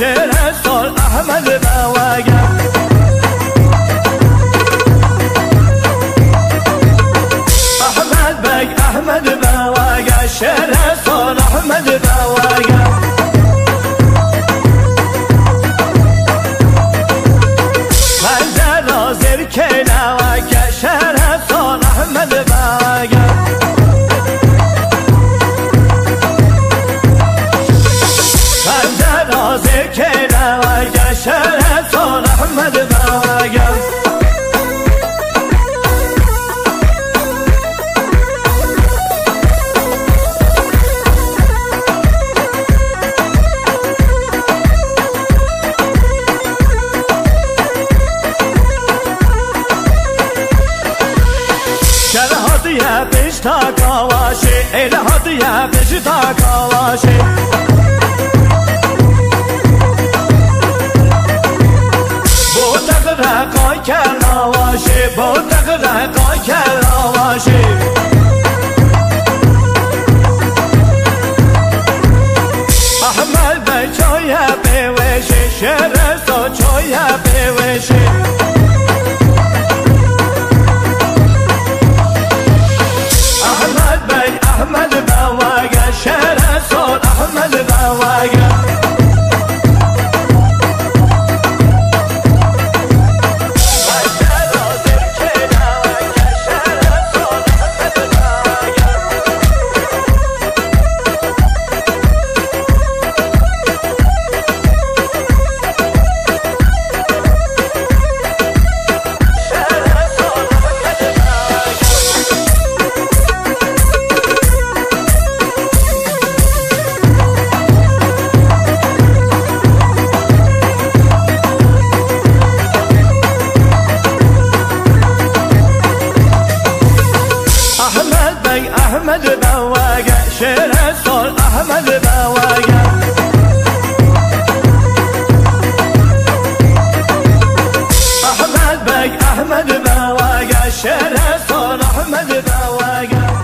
شعر سال احمد بواگه احمد بگ احمد بواگه شعر سال احمد بواگه خنده رازر که نواگه شعر سال احمد بواگه خنده رازر که نواگه شعر سال احمد بواگه هدیه پیش تا کاواشی ایل هدیه پیش تا کاواشی بودق رقای کلاواشی بودق رقای کلاواشی احمد بی چای بیوشی شعر سو چای بیوشی احمد بواگه شعر سال احمد بواگه احمد بواگه شعر سال احمد بواگه احمد بگ احمد بواگه شعر سال احمد بواگه